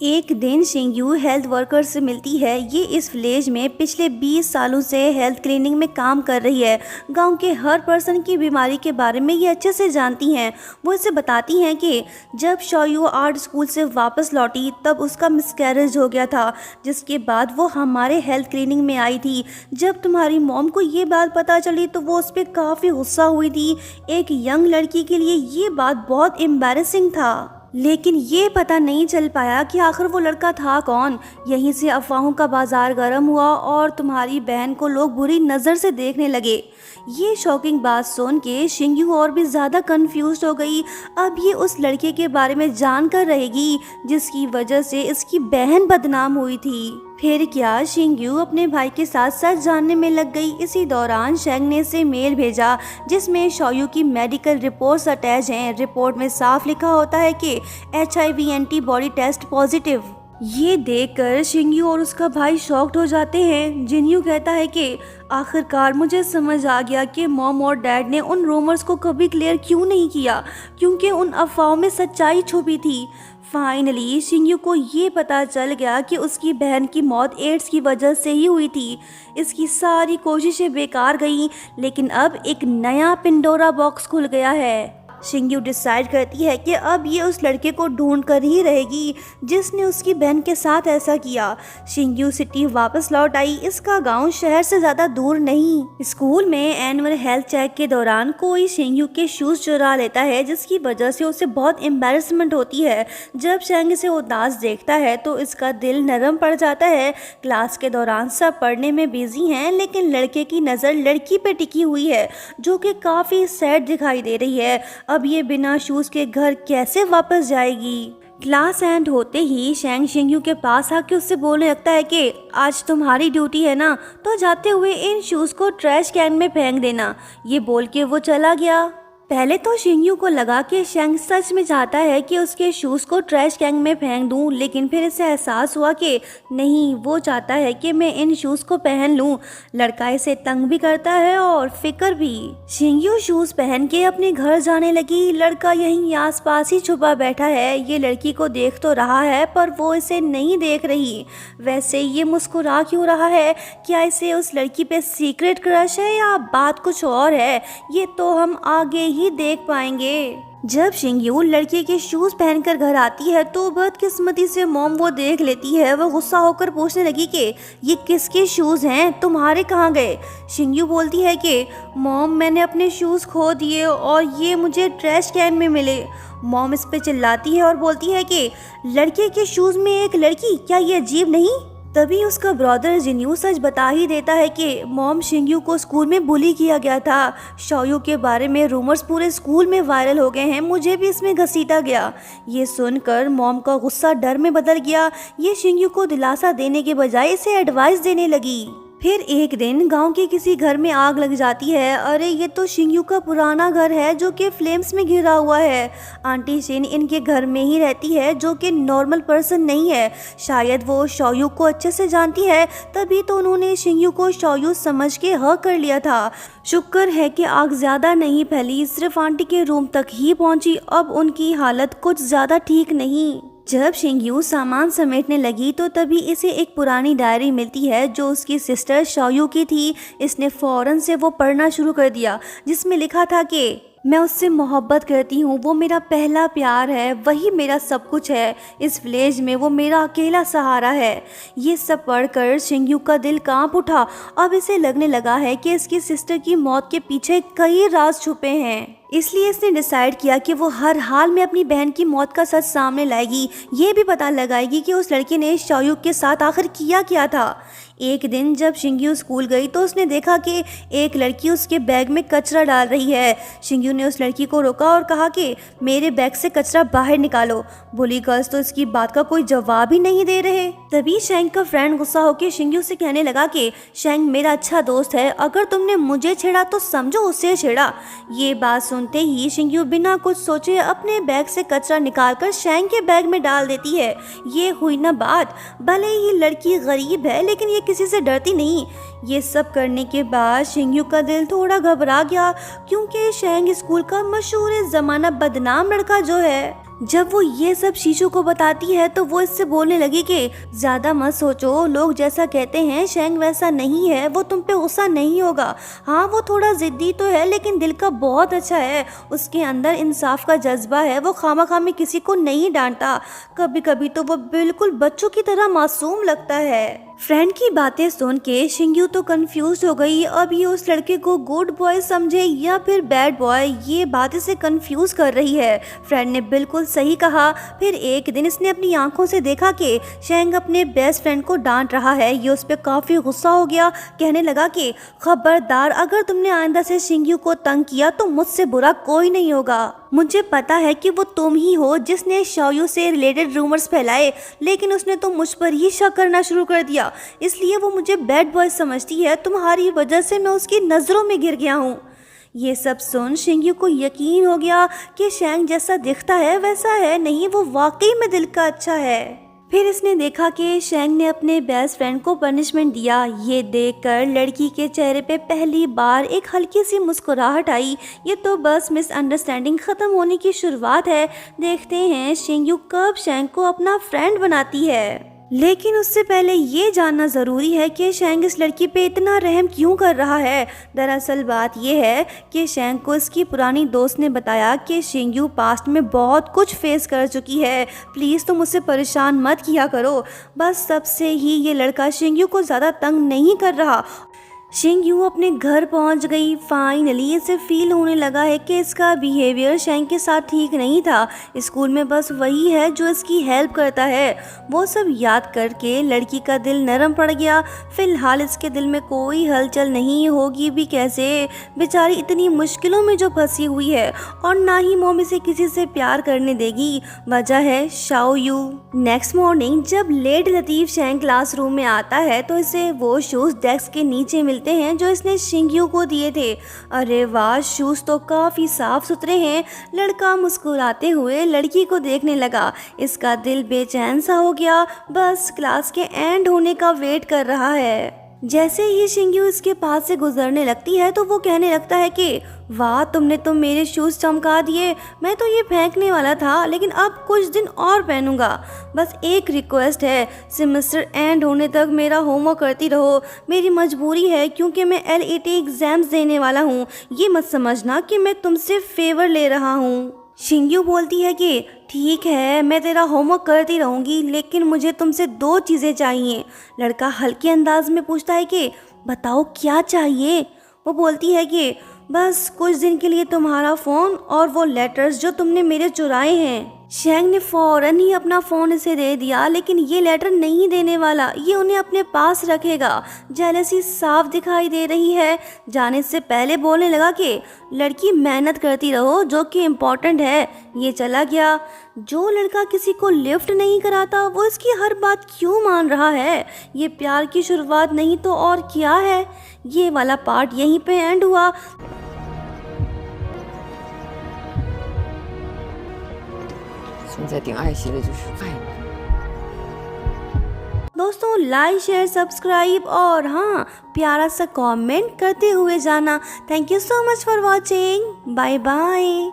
एक दिन शिंगयू health worker से मिलती है। ये इस विलेज में पिछले 20 सालों से हेल्थ क्लीनिंग में काम कर रही है। गांव के हर पर्सन की बीमारी के बारे में ये अच्छे से जानती हैं। वो इसे बताती हैं कि जब शोयू आर्ट स्कूल से वापस लौटी तब उसका मिसकैरेज हो गया था, जिसके बाद वो हमारे हेल्थ क्लीनिंग में आई थी। जब तुम्हारी मॉम को ये बात पता चली तो वो उस पर काफ़ी गुस्सा हुई थी। एक यंग लड़की के लिए ये बात बहुत एम्बैरेसिंग था, लेकिन ये पता नहीं चल पाया कि आखिर वो लड़का था कौन। यहीं से अफवाहों का बाजार गर्म हुआ और तुम्हारी बहन को लोग बुरी नज़र से देखने लगे। ये शॉकिंग बात सुन के शिंगयू और भी ज़्यादा कंफ्यूज हो गई। अब ये उस लड़के के बारे में जानकर रहेगी जिसकी वजह से इसकी बहन बदनाम हुई थी। फिर क्या, शिंगयू अपने भाई के साथ सच जानने में लग गई। इसी दौरान शेंग ने से मेल भेजा जिसमें शोयू की मेडिकल रिपोर्ट्स अटैच हैं। रिपोर्ट में साफ लिखा होता है कि HIV एंटीबॉडी टेस्ट पॉजिटिव। ये देखकर शिंगयू और उसका भाई शॉक्ड हो जाते हैं। जिन्यू कहता है कि आखिरकार मुझे समझ आ गया कि मॉम और डैड ने उन रूमर्स को कभी क्लियर क्यों नहीं किया, क्योंकि उन अफवाहों में सच्चाई छुपी थी। फाइनली शिंगयू को ये पता चल गया कि उसकी बहन की मौत एड्स की वजह से ही हुई थी। इसकी सारी कोशिशें बेकार गईं, लेकिन अब एक नया पिंडोरा बॉक्स खुल गया है। शिंगयू डिसाइड करती है कि अब ये उस लड़के को ढूंढ कर ही रहेगी जिसने उसकी बहन के साथ ऐसा किया। शिंगयू सिटी वापस लौट आई। इसका गांव शहर से ज़्यादा दूर नहीं। स्कूल में एनुअल हेल्थ चेक के दौरान कोई शिंगयू के शूज़ चुरा लेता है, जिसकी वजह से उसे बहुत एम्बैरेसमेंट होती है। जब शेंग इसे उदास देखता है तो इसका दिल नरम पड़ जाता है। क्लास के दौरान सब पढ़ने में बिजी हैं, लेकिन लड़के की नज़र लड़की पे टिकी हुई है जो कि काफ़ी सैड दिखाई दे रही है। अब ये बिना शूज़ के घर कैसे वापस जाएगी। क्लास एंड होते ही शेंग शिंगयू के पास आके उससे बोलने लगता है कि आज तुम्हारी ड्यूटी है ना, तो जाते हुए इन शूज़ को ट्रैश कैन में फेंक देना। ये बोल के वो चला गया। पहले तो शिंगयू को लगा कि शेंग सच में चाहता है कि उसके शूज़ को ट्रैश कैन में फेंक दूं, लेकिन फिर इसे एहसास हुआ कि नहीं, वो चाहता है कि मैं इन शूज़ को पहन लूं। लड़का इसे तंग भी करता है और फिक्र भी। शिंगयू शूज़ पहन के अपने घर जाने लगी। लड़का यहीं आसपास ही छुपा बैठा है। ये लड़की को देख तो रहा है पर वो इसे नहीं देख रही। वैसे ये मुस्कुरा क्यों रहा है? क्या इसे उस लड़की पे सीक्रेट क्रश है या बात कुछ और है? ये तो हम आगे ही देख पाएंगे। जब शिंगयू लड़के के शूज पहनकर घर आती है तो बदकिस्मती से मॉम वो देख लेती है। वो गुस्सा होकर पूछने लगी कि ये किसके शूज हैं, तुम्हारे कहाँ गए? शिंगयू बोलती है कि मॉम, मैंने अपने शूज खो दिए और ये मुझे ट्रैश कैन में मिले। मॉम इस पे चिल्लाती है और बोलती है कि लड़के के शूज में एक लड़की, क्या ये अजीब नहीं? तभी उसका ब्रदर जिन्यू सच बता ही देता है कि मॉम, शिंगयू को स्कूल में बुली किया गया था। शोयू के बारे में रूमर्स पूरे स्कूल में वायरल हो गए हैं, मुझे भी इसमें घसीटा गया। ये सुनकर मॉम का गुस्सा डर में बदल गया। ये शिंगयू को दिलासा देने के बजाय इसे एडवाइस देने लगी। फिर एक दिन गांव के किसी घर में आग लग जाती है। अरे ये तो शिंगयू का पुराना घर है जो कि फ्लेम्स में घिरा हुआ है। आंटी शिन इनके घर में ही रहती है जो कि नॉर्मल पर्सन नहीं है। शायद वो शोयू को अच्छे से जानती है, तभी तो उन्होंने शिंगयू को शोयू समझ के हक कर लिया था। शुक्र है कि आग ज़्यादा नहीं फैली, सिर्फ आंटी के रूम तक ही पहुंची। अब उनकी हालत कुछ ज़्यादा ठीक नहीं। जब शिंगयू सामान समेटने लगी तो तभी इसे एक पुरानी डायरी मिलती है जो उसकी सिस्टर शोयू की थी। इसने फौरन से वो पढ़ना शुरू कर दिया, जिसमें लिखा था कि मैं उससे मोहब्बत करती हूँ, वो मेरा पहला प्यार है, वही मेरा सब कुछ है। इस विलेज में वो मेरा अकेला सहारा है। ये सब पढ़कर शिंगयू का दिल कांप उठा। अब इसे लगने लगा है कि इसकी सिस्टर की मौत के पीछे कई राज छुपे हैं। इसलिए इसने डिसाइड किया कि वो हर हाल में अपनी बहन की मौत का सच सामने लाएगी। ये भी पता लगाएगी कि उस लड़के ने शोयू के साथ आखिर किया क्या था। एक दिन जब शिंगयू स्कूल गई तो उसने देखा कि एक लड़की उसके बैग में कचरा डाल रही है। शिंगयू ने उस लड़की को रोका और कहा कि मेरे बैग से कचरा बाहर निकालो। बुली गर्ल्स तो इसकी बात का कोई जवाब ही नहीं दे रहे। तभी शेंग का फ्रेंड गुस्सा होकर शिंगयू से कहने लगा कि शेंग मेरा अच्छा दोस्त है, अगर तुमने मुझे छेड़ा तो समझो उसे छेड़ा। ये बात सुनते ही शिंगयू बिना कुछ सोचे अपने बैग से कचरा निकालकर शेंग के बैग में डाल देती है। ये हुई ना बात। भले ही लड़की गरीब है, लेकिन ये किसी से डरती नहीं। ये सब करने के बाद शिंगयू का दिल थोड़ा घबरा गया, क्योंकि शेंग स्कूल का मशहूर जमाना बदनाम लड़का जो है जब वो ये सब शीशु को बताती है तो वो इससे बोलने लगी कि ज़्यादा मत सोचो, लोग जैसा कहते हैं शेंग वैसा नहीं है, वो तुम पे गुस्सा नहीं होगा। हाँ, वो थोड़ा ज़िद्दी तो है लेकिन दिल का बहुत अच्छा है, उसके अंदर इंसाफ का जज्बा है, वो खामखा में किसी को नहीं डांटता। कभी कभी तो वो बिल्कुल बच्चों की तरह मासूम लगता है। फ्रेंड की बातें सुन के शिंग्यू तो कंफ्यूज हो गई। अब ये उस लड़के को गुड बॉय समझे या फिर बैड बॉय, ये बात इसे कंफ्यूज कर रही है। फ्रेंड ने बिल्कुल सही कहा। फिर एक दिन इसने अपनी आंखों से देखा कि शेंग अपने बेस्ट फ्रेंड को डांट रहा है। ये उस पर काफ़ी गुस्सा हो गया। कहने लगा कि खबरदार, अगर तुमने आइंदा से शिंग्यू को तंग किया तो मुझसे बुरा कोई नहीं होगा। मुझे पता है कि वो तुम ही हो जिसने शाओयू से रिलेटेड रूमर्स फैलाए, लेकिन उसने तो मुझ पर ही शक करना शुरू कर दिया, इसलिए वो मुझे बैड बॉय समझती है। तुम्हारी वजह से मैं उसकी नज़रों में गिर गया हूँ। ये सब सुन शिंग्यू को यकीन हो गया कि शेंग जैसा दिखता है वैसा है नहीं, वो वाकई में दिल का अच्छा है। फिर इसने देखा कि शेंग ने अपने बेस्ट फ्रेंड को पनिशमेंट दिया। ये देखकर लड़की के चेहरे पे पहली बार एक हल्की सी मुस्कुराहट आई। ये तो बस मिसअंडरस्टैंडिंग ख़त्म होने की शुरुआत है। देखते हैं शिंग्यू कब शेंग को अपना फ्रेंड बनाती है। लेकिन उससे पहले ये जानना ज़रूरी है कि शेंग इस लड़की पे इतना रहम क्यों कर रहा है। दरअसल बात यह है कि शेंग को इसकी पुरानी दोस्त ने बताया कि शिंग्यू पास्ट में बहुत कुछ फेस कर चुकी है, प्लीज़ तुम उसे परेशान मत किया करो। बस सबसे ही ये लड़का शिंग्यू को ज़्यादा तंग नहीं कर रहा। शिंग्यू अपने घर पहुंच गई। फाइनली इसे फील होने लगा है कि इसका बिहेवियर शेंग के साथ ठीक नहीं था। स्कूल में बस वही है जो इसकी हेल्प करता है। वो सब याद करके लड़की का दिल नरम पड़ गया। फिलहाल इसके दिल में कोई हलचल नहीं होगी भी कैसे, बेचारी इतनी मुश्किलों में जो फंसी हुई है, और ना ही मोम इसे किसी से प्यार करने देगी। वजह है शाओयू। नेक्स्ट मॉर्निंग जब लेट लतीफ शेंग क्लासरूम में आता है तो इसे वो शूज़ डेस्क के नीचे मिलते हैं जो इसने शिंग्यू को दिए थे। अरे वाह, शूज़ तो काफ़ी साफ सुथरे हैं। लड़का मुस्कुराते हुए लड़की को देखने लगा। इसका दिल बेचैन सा हो गया, बस क्लास के एंड होने का वेट कर रहा है। जैसे ही शिंग्यू इसके पास से गुजरने लगती है तो वो कहने लगता है कि वाह, तुमने तो मेरे शूज़ चमका दिए। मैं तो ये फेंकने वाला था, लेकिन अब कुछ दिन और पहनूंगा। बस एक रिक्वेस्ट है, सेमेस्टर एंड होने तक मेरा होमवर्क करती रहो। मेरी मजबूरी है क्योंकि मैं LET एग्ज़ाम्स देने वाला हूँ। ये मत समझना कि मैं तुमसे फेवर ले रहा हूँ। शिंग्यू बोलती है कि ठीक है, मैं तेरा होमवर्क करती रहूँगी, लेकिन मुझे तुमसे 2 चीज़ें चाहिए। लड़का हल्के अंदाज में पूछता है कि बताओ क्या चाहिए। वो बोलती है कि बस कुछ दिन के लिए तुम्हारा फ़ोन और वो लेटर्स जो तुमने मेरे चुराए हैं। शेंग ने फ़ौरन ही अपना फ़ोन इसे दे दिया, लेकिन ये लेटर नहीं देने वाला, ये उन्हें अपने पास रखेगा। जेलसी साफ दिखाई दे रही है। जाने से पहले बोलने लगा कि लड़की मेहनत करती रहो, जो कि इम्पोर्टेंट है। ये चला गया। जो लड़का किसी को लिफ्ट नहीं कराता वो इसकी हर बात क्यों मान रहा है। ये प्यार की शुरुआत नहीं तो और क्या है। ये वाला पार्ट यहीं पे एंड हुआ। दोस्तों, लाइक शेयर सब्सक्राइब और हाँ, प्यारा सा कमेंट करते हुए जाना। Thank you so much for watching. Bye bye.